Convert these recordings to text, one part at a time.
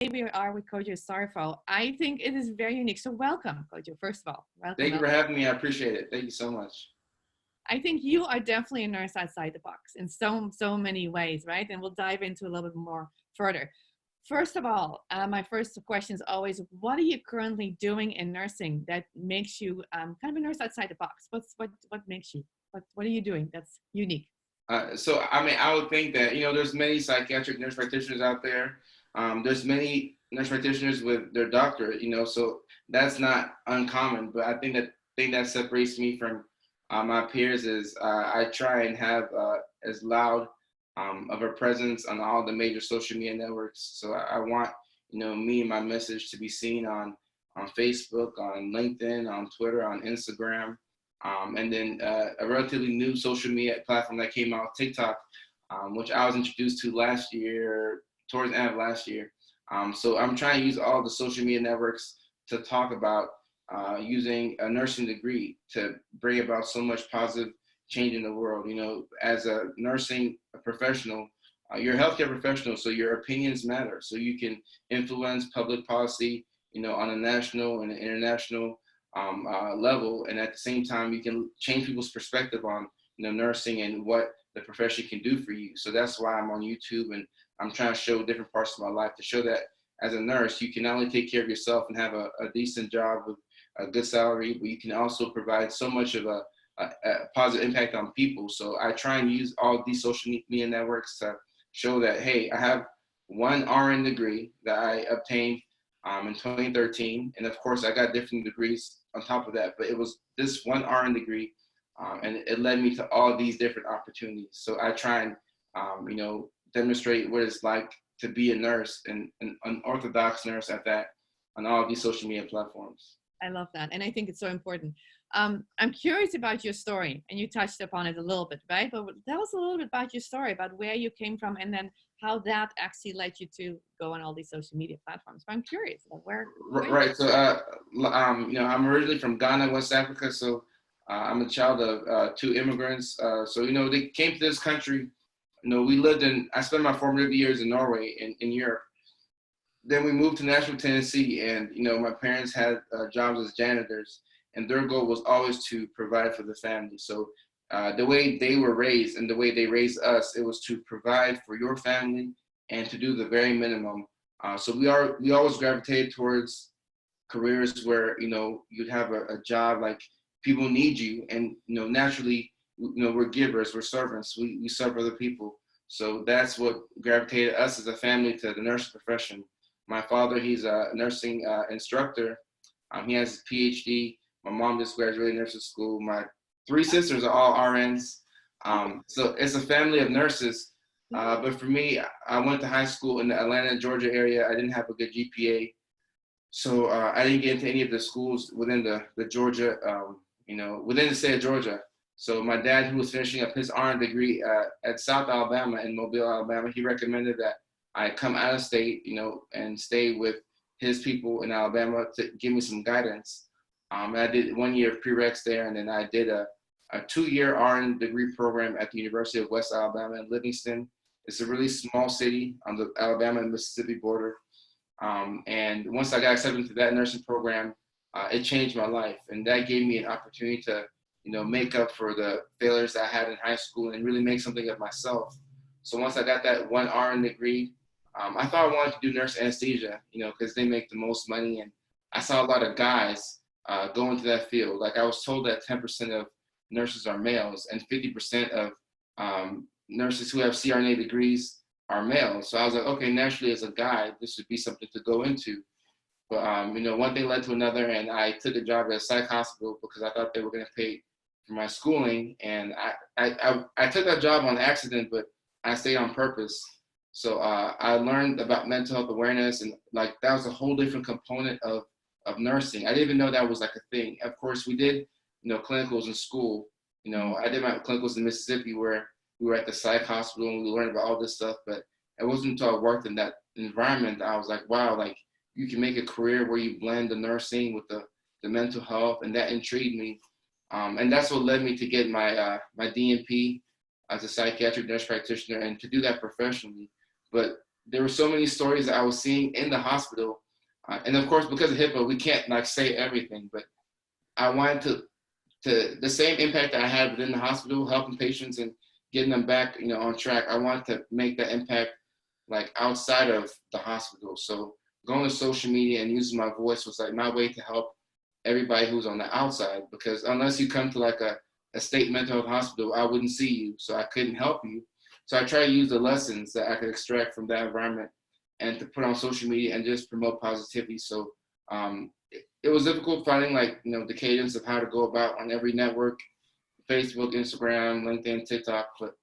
we are with Kojo Sarfo. I think it is very unique. So welcome, Kojo, first of all. Welcome, Thank you for welcome. having me. I appreciate it. Thank you so much. I think you are definitely a nurse outside the box in so many ways, right? And we'll dive into a little bit more further. First of all, my first question is always, what are you currently doing in nursing that makes you kind of a nurse outside the box? What makes you? What are you doing that's unique? I would think that, there's many psychiatric nurse practitioners out there. There's many nurse practitioners with their doctorate, so that's not uncommon. But I think that thing that separates me from my peers is I try and have as loud of a presence on all the major social media networks. So I want, me and my message to be seen on Facebook, on LinkedIn, on Twitter, on Instagram. And then a relatively new social media platform that came out, TikTok, which I was introduced to last year, towards the end of last year. So I'm trying to use all the social media networks to talk about using a nursing degree to bring about so much positive change in the world. As a nursing professional, you're a healthcare professional, so your opinions matter. So you can influence public policy, on a national and an international level, and at the same time you can change people's perspective on nursing and what the profession can do for you. So that's why I'm on YouTube, and I'm trying to show different parts of my life to show that as a nurse you can not only take care of yourself and have a decent job with a good salary, but you can also provide so much of a positive impact on people. So I try and use all these social media networks to show that, hey, I have one RN degree that I obtained in 2013, and of course I got different degrees on top of that, but it was this one RN degree, and it led me to all these different opportunities. So I try and demonstrate what it's like to be a nurse, and an orthodox nurse at that, on all of these social media platforms. I love that, and I think it's so important. I'm curious about your story, and you touched upon it a little bit, right? But tell us a little bit about your story, about where you came from, and then how that actually led you to go on all these social media platforms. But I'm curious about where. Right. So, I'm originally from Ghana, West Africa. So, I'm a child of two immigrants. So, they came to this country. I spent my formative years in Norway, in Europe. Then we moved to Nashville, Tennessee, and my parents had jobs as janitors, and their goal was always to provide for the family. So the way they were raised and the way they raised us, it was to provide for your family and to do the very minimum. So we always gravitated towards careers where you'd have a job, like people need you, and naturally we're givers, we're servants, we serve other people. So that's what gravitated us as a family to the nursing profession. My father, he's a nursing instructor. He has his PhD. My mom just graduated nursing school. My three sisters are all RNs. So it's a family of nurses. But for me, I went to high school in the Atlanta, Georgia area. I didn't have a good GPA. So I didn't get into any of the schools within the Georgia, within the state of Georgia. So my dad, who was finishing up his RN degree at South Alabama in Mobile, Alabama, he recommended that I come out of state, and stay with his people in Alabama to give me some guidance. I did 1 year of prereqs there, and then I did a 2-year RN degree program at the University of West Alabama in Livingston. It's a really small city on the Alabama and Mississippi border. And once I got accepted into that nursing program, it changed my life, and that gave me an opportunity to, make up for the failures that I had in high school and really make something of myself. So once I got that one RN degree, I thought I wanted to do nurse anesthesia, because they make the most money. And I saw a lot of guys go into that field. Like, I was told that 10% of nurses are males and 50% of nurses who have CRNA degrees are males. So I was like, okay, naturally as a guy, this would be something to go into. But, one thing led to another, and I took a job at a psych hospital because I thought they were going to pay for my schooling. And I took that job on accident, but I stayed on purpose. So I learned about mental health awareness, and like that was a whole different component of nursing. I didn't even know that was like a thing. Of course, we did, clinicals in school. I did my clinicals in Mississippi where we were at the psych hospital and we learned about all this stuff. But it wasn't until I worked in that environment that I was like, wow, like you can make a career where you blend the nursing with the mental health, and that intrigued me. And that's what led me to get my my DNP as a psychiatric nurse practitioner, and to do that professionally. But there were so many stories that I was seeing in the hospital. And of course, because of HIPAA, we can't like say everything, but I wanted to the same impact that I had within the hospital, helping patients and getting them back, on track. I wanted to make that impact like outside of the hospital. So going to social media and using my voice was like my way to help everybody who's on the outside, because unless you come to like a state mental health hospital, I wouldn't see you, so I couldn't help you. So I try to use the lessons that I could extract from that environment and to put on social media and just promote positivity. So it was difficult finding like, the cadence of how to go about on every network, Facebook, Instagram, LinkedIn, TikTok. But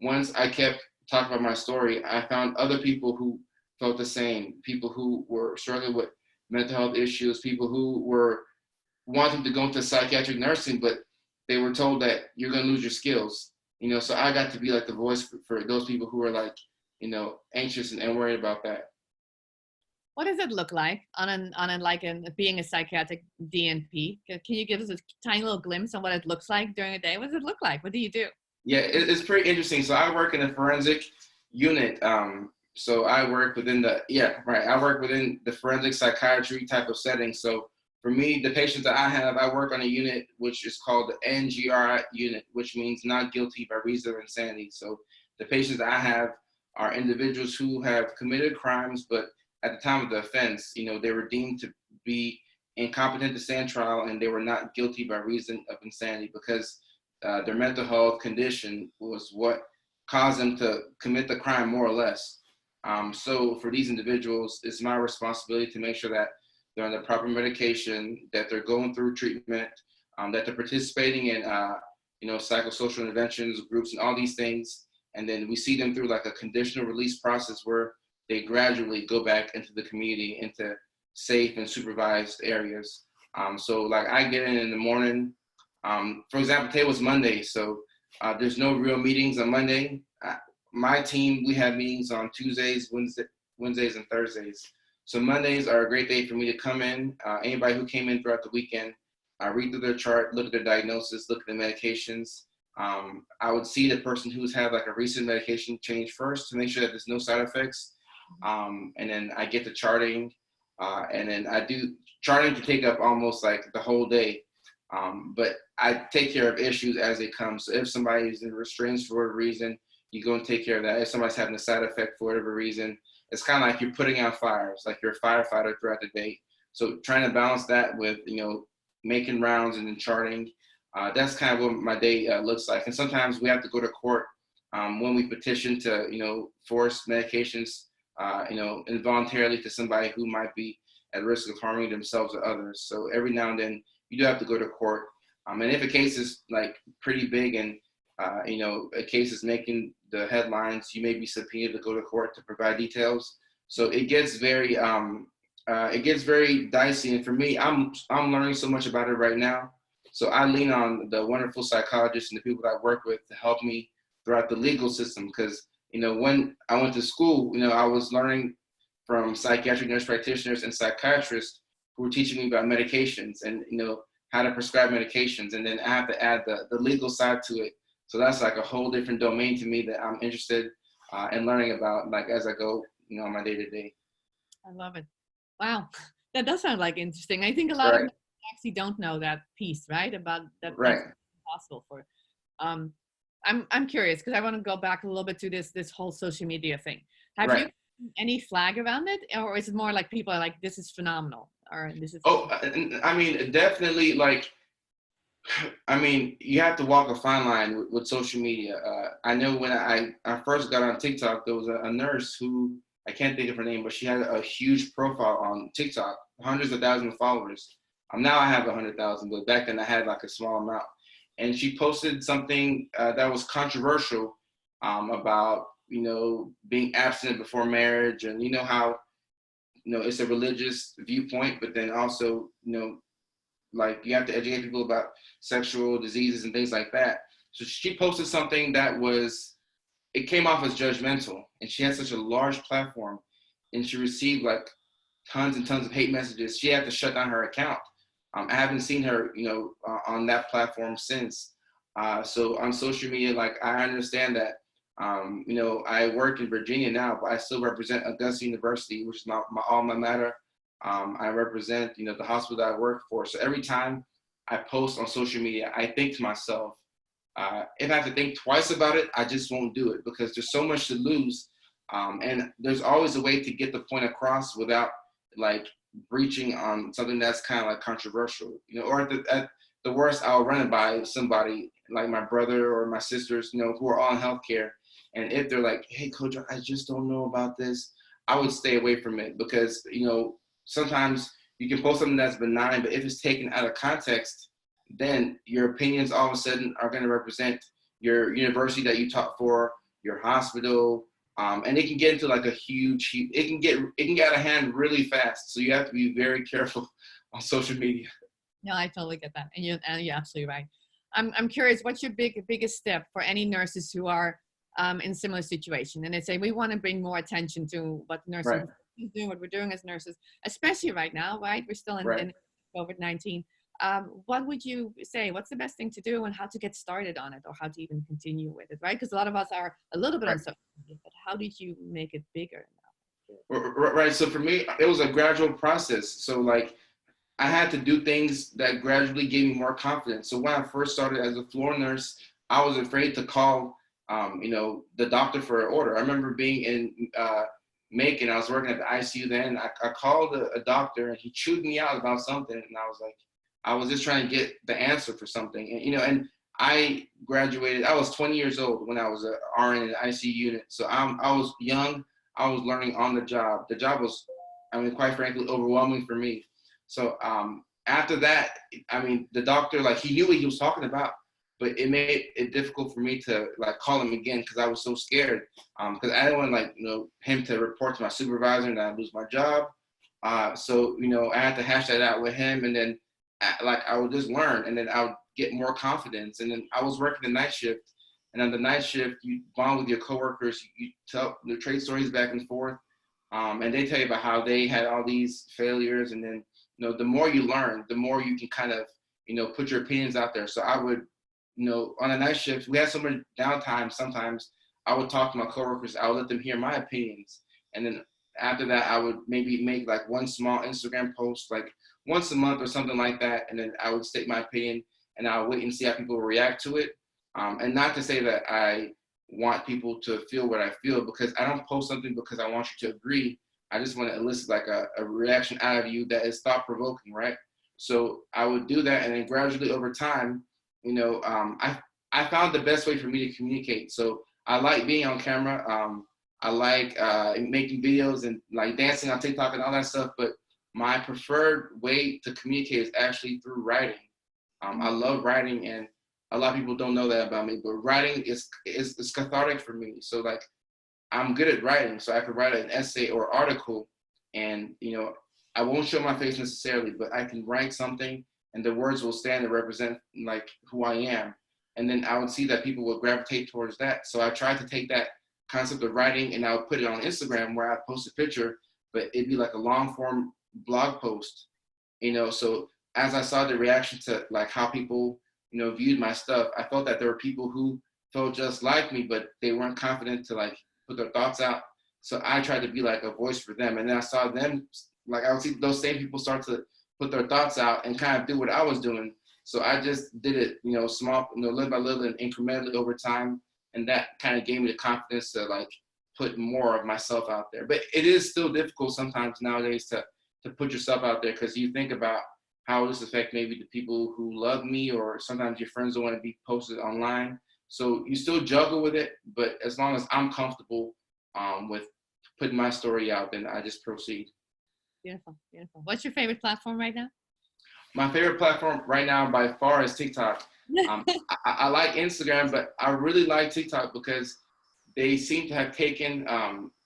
once I kept talking about my story, I found other people who felt the same, people who were struggling with mental health issues, people who were wanting to go into psychiatric nursing, but they were told that you're going to lose your skills. So I got to be like the voice for those people who are like, anxious and worried about that. What does it look like being a psychiatric DNP? Can you give us a tiny little glimpse on what it looks like during a day? What does it look like? What do you do? Yeah, it's pretty interesting. So I work in a forensic unit. So I work within I work within the forensic psychiatry type of setting. So for me, the patients that I have, I work on a unit which is called the NGR unit, which means not guilty by reason of insanity. So the patients that I have are individuals who have committed crimes, but at the time of the offense, they were deemed to be incompetent to stand trial, and they were not guilty by reason of insanity because their mental health condition was what caused them to commit the crime, more or less. So for these individuals, it's my responsibility to make sure that they're on the proper medication, that they're going through treatment, that they're participating in, psychosocial interventions, groups, and all these things. And then we see them through like a conditional release process where they gradually go back into the community, into safe and supervised areas. So like I get in the morning. For example, today was Monday, so there's no real meetings on Monday. My team, we have meetings on Tuesdays, Wednesdays, and Thursdays. So Mondays are a great day for me to come in. Anybody who came in throughout the weekend, read through their chart, look at their diagnosis, look at the medications. I would see the person who's had like a recent medication change first to make sure that there's no side effects. And then I get the charting, and then I do charting to take up almost like the whole day. But I take care of issues as they come. So if somebody's in restraints for whatever reason, you go and take care of that. If somebody's having a side effect for whatever reason, it's kind of like you're putting out fires, like you're a firefighter throughout the day. So trying to balance that with, making rounds and then charting, that's kind of what my day looks like. And sometimes we have to go to court when we petition to, force medications, involuntarily to somebody who might be at risk of harming themselves or others. So every now and then you do have to go to court. And if a case is like pretty big and, a case is making the headlines, you may be subpoenaed to go to court to provide details. So it gets very dicey. And for me, I'm learning so much about it right now. So I lean on the wonderful psychologists and the people that I work with to help me throughout the legal system. Because, when I went to school, I was learning from psychiatric nurse practitioners and psychiatrists who were teaching me about medications and, how to prescribe medications. And then I have to add the legal side to it. So that's like a whole different domain to me that I'm interested in learning about, like as I go, on my day to day. I love it. Wow, that does sound like interesting. I think a lot of people actually don't know that piece, right? About that. Right. Possible for. I'm curious because I want to go back a little bit to this whole social media thing. Have you any flag around it, or is it more like people are like, this is phenomenal, or this is? Oh, I mean, definitely like. I mean, you have to walk a fine line with social media. I know when I first got on TikTok, there was a nurse who, I can't think of her name, but she had a huge profile on TikTok, hundreds of thousands of followers. Now I have 100,000, but back then I had like a small amount. And she posted something that was controversial about, being abstinent before marriage, and how, it's a religious viewpoint, but then also, like you have to educate people about sexual diseases and things like that. So she posted something that it came off as judgmental, and she had such a large platform and she received like tons and tons of hate messages. She had to shut down her account. I haven't seen her, on that platform since. So on social media, like I understand that You know, I work in Virginia now, but I still represent Augusta University, which is my alma mater. I represent, you know, the hospital that I work for. So every time I post on social media, I think to myself, if I have to think twice about it, I just won't do it because there's so much to lose. And there's always a way to get the point across without like breaching on something that's kind of like controversial, you know, or at the worst, I'll run it by somebody like my brother or my sisters, you know, who are all in healthcare. And if they're like, hey, coach, I just don't know about this, I would stay away from it because, you know, sometimes you can post something that's benign, but if it's taken out of context, then your opinions all of a sudden are going to represent your university that you taught for, your hospital, and it can get into like a it can get out of hand really fast. So you have to be very careful on social media. No, I totally get that, and you're absolutely right. I'm curious, what's your biggest step for any nurses who are in similar situation, and they say we want to bring more attention to what nursing Right. is doing, what we're doing as nurses, especially right now, right? We're still in Right. COVID-19. What would you say? What's the best thing to do, and how to get started on it, or how to even continue with it, right? Because a lot of us are a little bit on Right. social media, but how did you make it bigger now? Right. So for me, it was a gradual process. So like I had to do things that gradually gave me more confidence. So when I first started as a floor nurse, I was afraid to call, you know, the doctor for an order. I remember being in Macon. I was working at the ICU then. I called a doctor and he chewed me out about something, and I was like, I was just trying to get the answer for something, and you know, and I graduated. I was 20 years old when I was a RN in the ICU unit. So I was young. I was learning on the job. The job was, I mean, quite frankly, overwhelming for me. So after that, I mean, the doctor, like, he knew what he was talking about, but it made it difficult for me to like call him again because I was so scared. Because I didn't want like, you know, him to report to my supervisor and I'd lose my job. So, you know, I had to hash that out with him, and then like I would just learn, and then I would get more confidence. And then I was working the night shift, and on the night shift, you bond with your coworkers, you tell the trade stories back and forth, and they tell you about how they had all these failures, and then, you know, the more you learn, the more you can kind of, you know, put your opinions out there. So I would, you know, on a night shift, we had so much downtime. Sometimes I would talk to my coworkers. I would let them hear my opinions, and then after that, I would maybe make like one small Instagram post, like once a month or something like that, and then I would state my opinion, and I would wait and see how people react to it. And not to say that I want people to feel what I feel, because I don't post something because I want you to agree. I just want to elicit like a reaction out of you that is thought provoking, right? So I would do that, and then gradually over time, you know, I found the best way for me to communicate. So I like being on camera. I like making videos and like dancing on TikTok and all that stuff. But my preferred way to communicate is actually through writing. I love writing, and a lot of people don't know that about me. But writing is cathartic for me. So like I'm good at writing, so I could write an essay or article, and you know, I won't show my face necessarily, but I can write something, and the words will stand and represent like who I am. And then I would see that people would gravitate towards that. So I tried to take that concept of writing and I would put it on Instagram where I post a picture, but it'd be like a long form blog post, you know. So as I saw the reaction to like how people, you know, viewed my stuff, I felt that there were people who felt just like me, but they weren't confident to like put their thoughts out. So I tried to be like a voice for them. And then I saw them, like I would see those same people start to put their thoughts out and kind of do what I was doing. So I just did it, you know, small, you know, little by little and incrementally over time. And that kind of gave me the confidence to like put more of myself out there. But it is still difficult sometimes nowadays to put yourself out there, because you think about how this affect maybe the people who love me, or sometimes your friends don't want to be posted online. So you still juggle with it, but as long as I'm comfortable with putting my story out, then I just proceed. Beautiful, beautiful. What's your favorite platform right now? My favorite platform right now by far is TikTok. I like Instagram, but I really like TikTok because they seem to have taken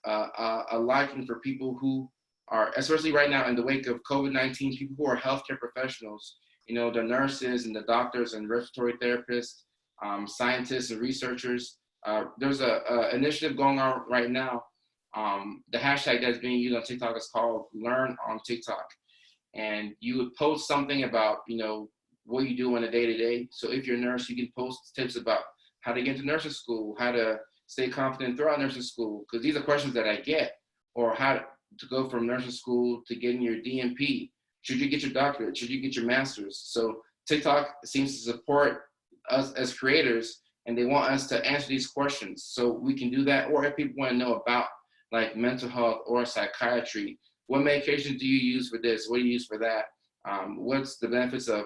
a liking for people who are, especially right now in the wake of COVID-19, people who are healthcare professionals, you know, the nurses and the doctors and respiratory therapists, scientists and researchers. There's a initiative going on right now. The hashtag that's being used on TikTok is called Learn on TikTok. And you would post something about, you know, what you do on a day-to-day. So if you're a nurse, you can post tips about how to get into nursing school, how to stay confident throughout nursing school? Because these are questions that I get. Or how to go from nursing school to getting your DNP. Should you get your doctorate? Should you get your master's? So TikTok seems to support us as creators, and they want us to answer these questions. So we can do that. Or if people want to know about like mental health or psychiatry, what medications do you use for this? What do you use for that? What's the benefits of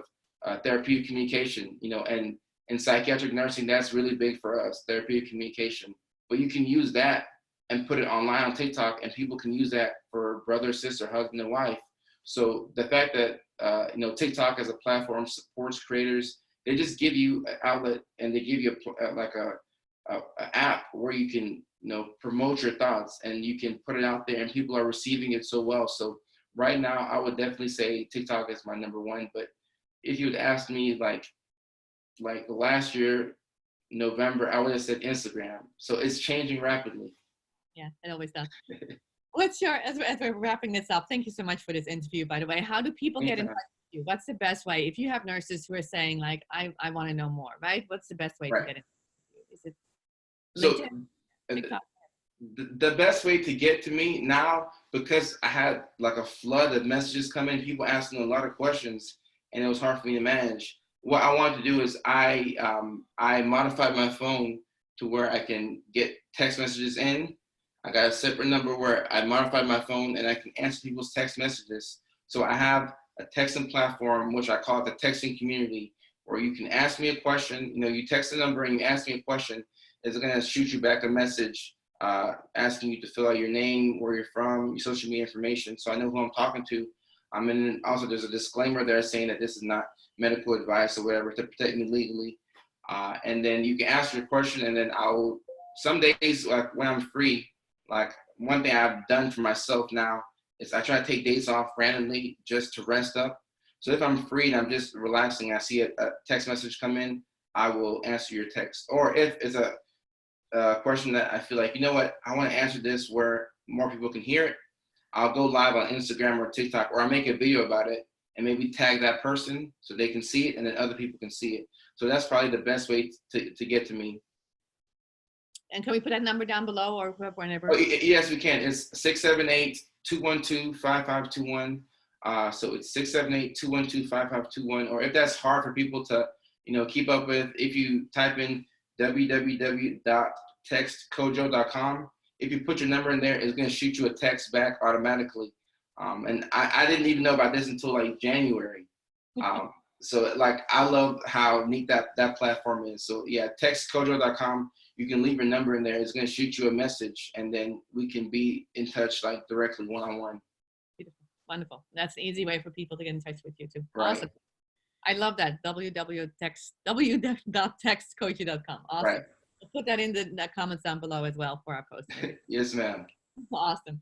therapeutic communication? You know, and in psychiatric nursing, that's really big for us, therapeutic communication. But you can use that and put it online on TikTok, and people can use that for brother, sister, husband, and wife. So the fact that you know, TikTok as a platform supports creators, they just give you an outlet, and they give you a app where you can, you know, promote your thoughts, and you can put it out there, and people are receiving it so well. So right now, I would definitely say TikTok is my number one. But if you had asked me like last year, November, I would have said Instagram. So it's changing rapidly. Yeah, it always does. What's your, as we're wrapping this up, thank you so much for this interview, by the way. How do people get in touch with you? What's the best way? If you have nurses who are saying like, I want to know more, right? What's the best way to get in touch with you? Is it LinkedIn? The best way to get to me now, because I had like a flood of messages coming, people asking a lot of questions, and it was hard for me to manage. What I wanted to do is I modified my phone to where I can get text messages in. I got a separate number where I modified my phone, and I can answer people's text messages. So I have a texting platform, which I call it the texting community, where you can ask me a question. You know, you text the number and you ask me a question. It's going to shoot you back a message asking you to fill out your name, where you're from, your social media information, so I know who I'm talking to. And also there's a disclaimer there saying that this is not medical advice or whatever, to protect me legally. And then you can ask your question, and then some days, like when I'm free, like one thing I've done for myself now is I try to take days off randomly just to rest up. So if I'm free and I'm just relaxing, I see a text message come in, I will answer your text. Or if it's a question that I feel like, you know what, I want to answer this where more people can hear it, I'll go live on Instagram or TikTok, or I'll make a video about it and maybe tag that person so they can see it, and then other people can see it. So that's probably the best way to get to me. And can we put that number down below, or whenever? Oh, yes, we can. It's 678-212-5521. So it's 678-212-5521. Or if that's hard for people to, you know, keep up with, if you type in www.textkojo.com, if you put your number in there, it's going to shoot you a text back automatically. And I didn't even know about this until like January. So like, I love how neat that platform is. So yeah, textkojo.com. You can leave your number in there. It's going to shoot you a message, and then we can be in touch like directly one-on-one. Beautiful. Wonderful. That's an easy way for people to get in touch with you too. Right. Awesome. I love that. www.textkojo.com. Awesome. Right. We'll put that in the comments down below as well for our post. Yes, ma'am. Awesome.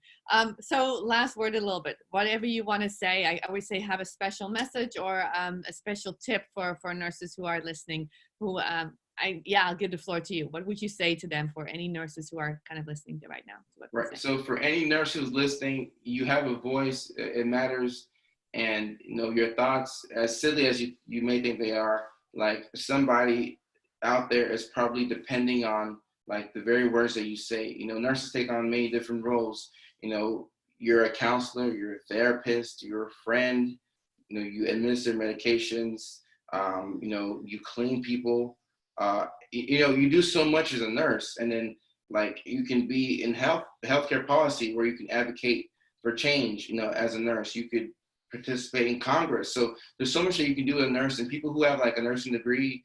So last word a little bit, whatever you want to say. I always say have a special message or a special tip for nurses who are listening, who I'll give the floor to you. What would you say to them, for any nurses who are kind of listening to right now? Right. So for any nurse who's listening, you have a voice. It matters. And, you know, your thoughts, as silly as you may think they are, like somebody out there is probably depending on like the very words that you say. You know, nurses take on many different roles. You know, you're a counselor, you're a therapist, you're a friend, you know, you administer medications, you know, you clean people. You know, you do so much as a nurse. And then like you can be in healthcare policy, where you can advocate for change. You know, as a nurse, you could participate in Congress. So there's so much that you can do as a nurse. And people who have like a nursing degree,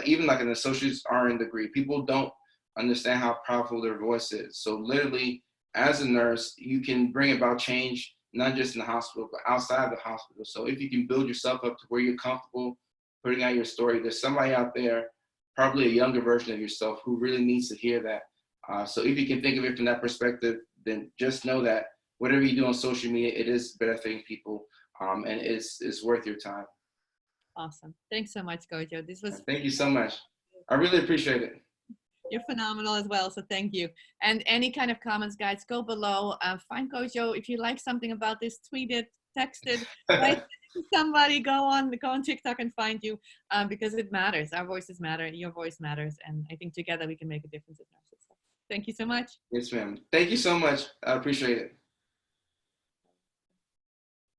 even like an associate's RN degree, people don't understand how powerful their voice is. So literally, as a nurse, you can bring about change, not just in the hospital, but outside the hospital. So if you can build yourself up to where you're comfortable putting out your story, there's somebody out there, probably a younger version of yourself, who really needs to hear that. So if you can think of it from that perspective, then just know that whatever you do on social media, it is benefiting people, and it's worth your time. Awesome. Thanks so much, Kojo. This was. Thank you so much. I really appreciate it. You're phenomenal as well, so thank you. And any kind of comments, guys, go below. Find Kojo. If you like something about this, tweet it, text it, write to somebody. Go on TikTok and find you, because it matters. Our voices matter. Your voice matters, and I think together we can make a difference as nurses. Thank you so much. Yes, ma'am. Thank you so much. I appreciate it.